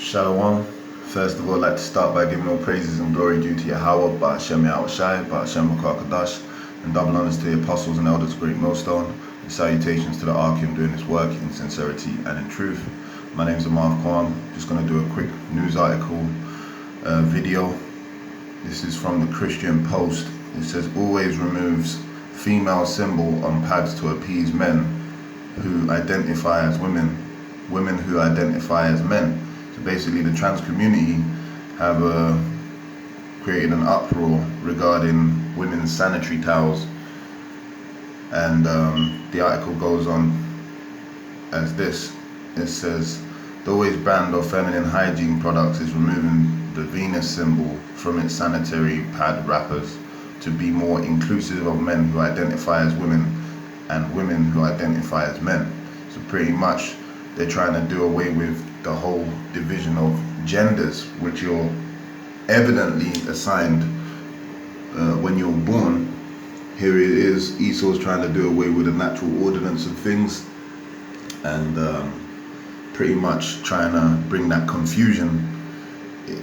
Shalom. First of all, I'd like to start by giving all praises and glory due to Yahweh, Ba'ashem Yahushai, Ba'ashem Kadash, and double honors to the apostles and elders of Great Millstone, and salutations to the Archeum doing his work in sincerity and in truth. My name is Amarv Kwam. Just going to do a quick news article video. This is from the Christian Post. It says, always removes female symbol on pads to appease men who identify as women, women who identify as men. So basically the trans community have created an uproar regarding women's sanitary towels, and the article goes on as this. It says, the Always brand of feminine hygiene products is removing the Venus symbol from its sanitary pad wrappers to be more inclusive of men who identify as women and women who identify as men. So pretty much they're trying to do away with the whole division of genders, which you're evidently assigned when you're born. Here it is, Esau's trying to do away with the natural ordinance of things, and pretty much trying to bring that confusion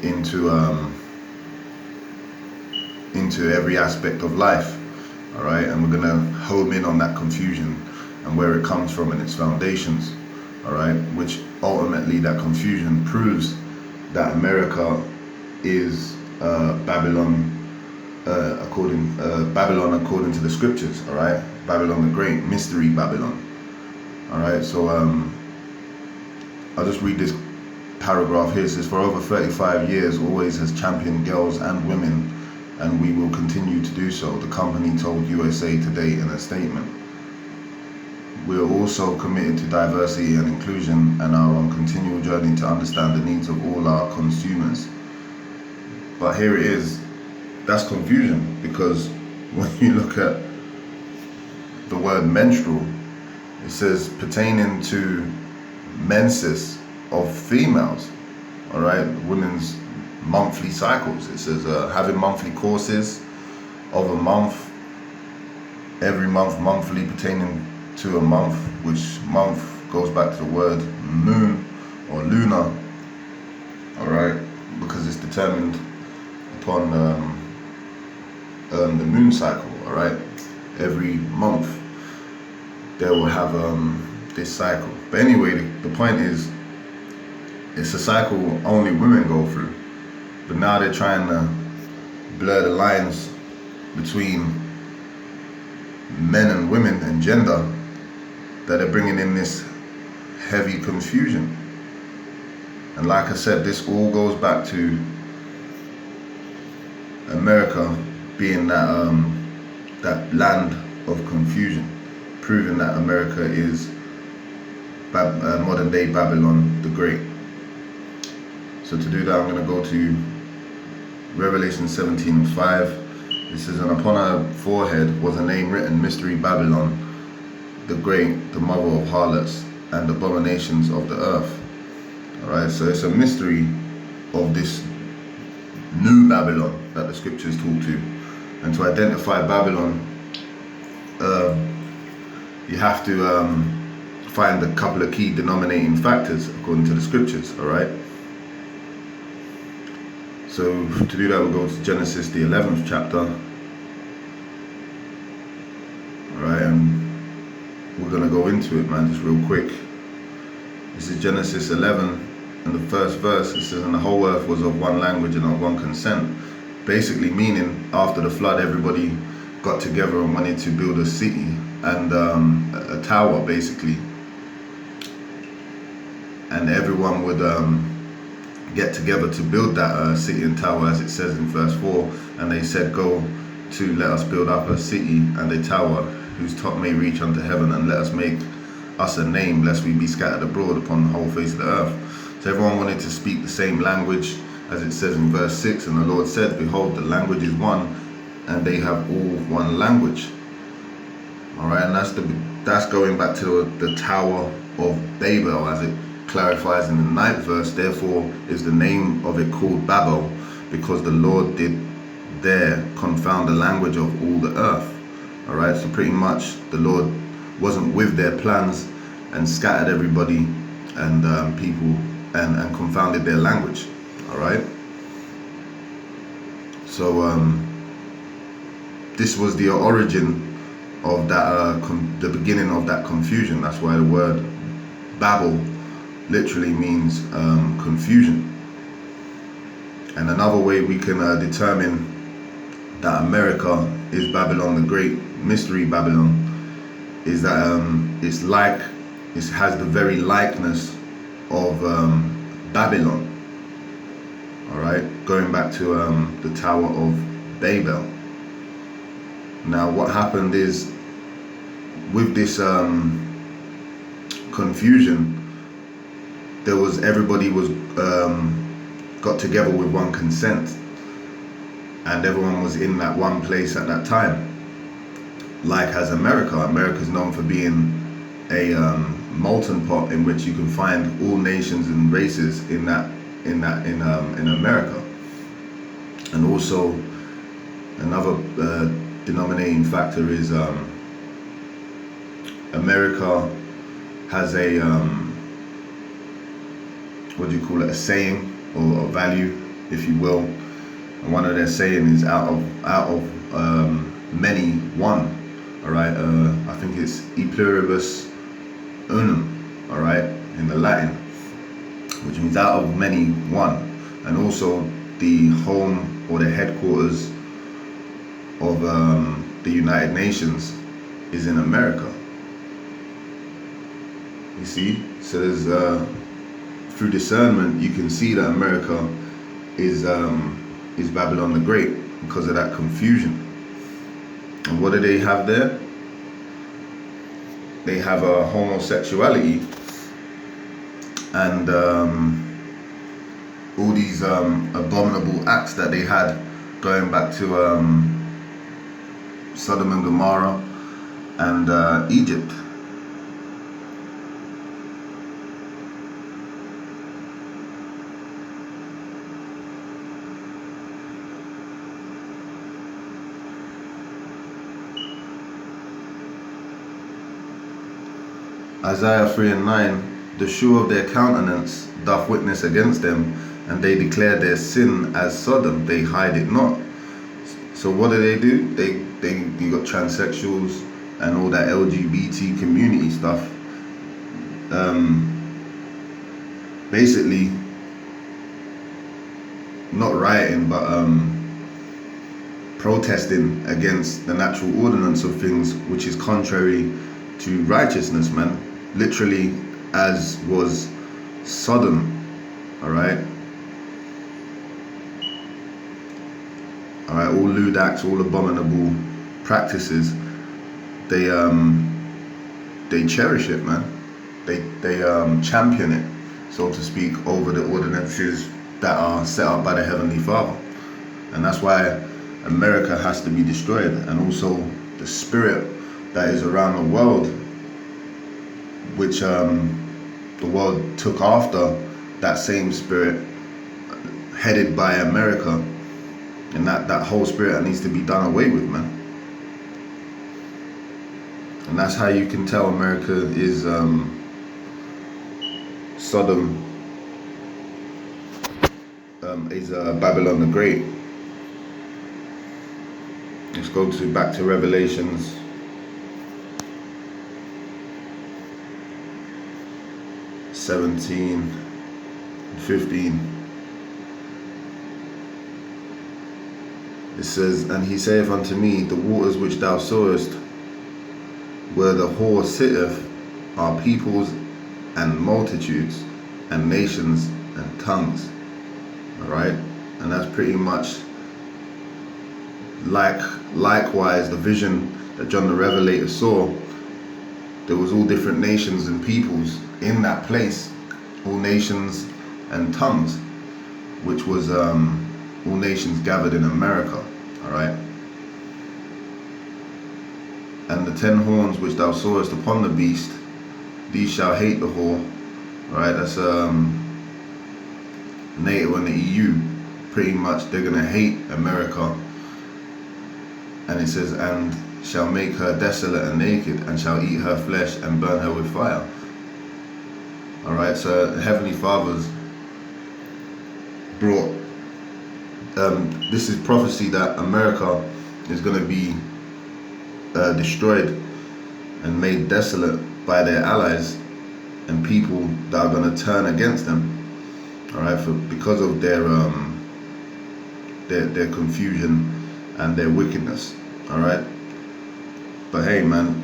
into every aspect of life. All right, and we're gonna home in on that confusion and where it comes from and its foundations. All right, which ultimately that confusion proves that America is Babylon according to the scriptures. All right, Babylon the Great, mystery Babylon. All right, so I'll just read this paragraph here. It says, for over 35 years, Always has championed girls and women, and we will continue to do so, the company told USA Today in a statement. We are also committed to diversity and inclusion and are on continual journey to understand the needs of all our consumers. But here it is, that's confusion, because when you look at the word menstrual, it says pertaining to menses of females, all right, women's monthly cycles. It says having monthly courses of a month, every month, monthly pertaining to a month, which month goes back to the word moon or lunar, all right, because it's determined upon the moon cycle. All right, every month they will have this cycle. But anyway, the point is, it's a cycle only women go through, but now they're trying to blur the lines between men and women and gender, that are bringing in this heavy confusion. And like I said, this all goes back to America being that land of confusion, proving that America is modern day Babylon the Great. So to do that, I'm going to go to Revelation 17:5. It says, and upon her forehead was a name written, Mystery Babylon the Great, the mother of harlots and abominations of the earth. All right, so it's a mystery of this new Babylon that the scriptures talk to. And to identify Babylon, you have to find a couple of key denominating factors according to the scriptures. All right, so to do that, we'll go to Genesis, the 11th chapter. All right, and we're going to go into it, man, just real quick. This is Genesis 11, and the first verse. It says, and the whole earth was of one language and of one consent. Basically meaning, after the flood, everybody got together and wanted to build a city and a tower, basically. And everyone would get together to build that city and tower, as it says in verse 4. And they said, go to, let us build up a city and a tower whose top may reach unto heaven, and let us make us a name, lest we be scattered abroad upon the whole face of the earth. So everyone wanted to speak the same language, as it says in verse 6. And the Lord said, behold, the language is one, and they have all one language. All right, and that's going back to the Tower of Babel, as it clarifies in the 9th verse. Therefore is the name of it called Babel, because the Lord did there confound the language of all the earth. All right, so pretty much the Lord wasn't with their plans and scattered everybody, and people and confounded their language. All right. So this was the origin of that, the beginning of that confusion. That's why the word Babel literally means confusion. And another way we can determine that America is Babylon the Great, Mystery Babylon, is that it has the very likeness of Babylon. All right, going back to the Tower of Babel. Now, what happened is, with this confusion, everybody was got together with one consent, and everyone was in that one place at that time. Like as America's known for being a molten pot in which you can find all nations and races in America. And also another denominating factor is America has a a saying, or a value, if you will. And one of their saying is out of many, one. All right, I think it's e pluribus unum, all right, in the Latin, which means out of many, one. And also the home or the headquarters of the United Nations is in America. You see, so there's through discernment you can see that America is Babylon the Great because of that confusion. And what do they have there? They have a homosexuality and all these abominable acts that they had, going back to Sodom and Gomorrah and Egypt. Isaiah 3:9, the shew of their countenance doth witness against them, and they declare their sin as Sodom, they hide it not. So what do? You got transsexuals and all that LGBT community stuff. Basically, not rioting, but protesting against the natural ordinance of things, which is contrary to righteousness, man. Literally, as was Sodom. All right. All lewd acts, all abominable practices. They cherish it, man. They champion it, so to speak, over the ordinances that are set up by the Heavenly Father. And that's why America has to be destroyed, and also the spirit that is around the world, which the world took after that same spirit, headed by America, and that whole spirit that needs to be done away with, man. And that's how you can tell America is Sodom, is Babylon the Great. Let's go back to Revelations 17:15. It says, and he saith unto me, the waters which thou sawest, where the whore sitteth, are peoples and multitudes and nations and tongues. All right, and that's pretty much likewise the vision that John the Revelator saw. There was all different nations and peoples in that place, all nations and tongues, which was all nations gathered in America. All right. And the 10 horns which thou sawest upon the beast, these shall hate the whore. All right, that's NATO and the EU. Pretty much, they're gonna hate America. And it says, and shall make her desolate and naked, and shall eat her flesh and burn her with fire. All right, so Heavenly Father's brought. This is prophecy that America is going to be destroyed and made desolate by their allies and people that are going to turn against them. All right, because of their confusion and their wickedness. All right, but hey, man,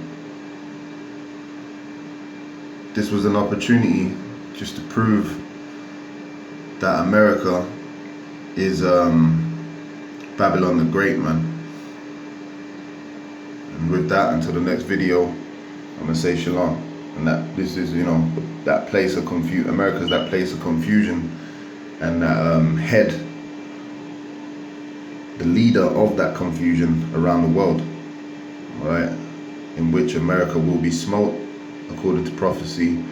this was an opportunity just to prove that America is Babylon the Great, man. And with that, until the next video, I'm gonna say shalom. And that this is, that place of confusion. America's that place of confusion, and that head, the leader of that confusion around the world, right? In which America will be smote, according to prophecy,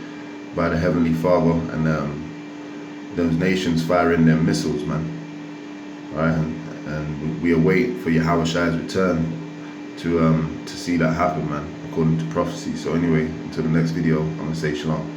by the Heavenly Father, and those nations firing their missiles, man. All right, and we await for Yahweh Shai's return to see that happen, man, according to prophecy. So anyway, until the next video, I'm gonna say shalom.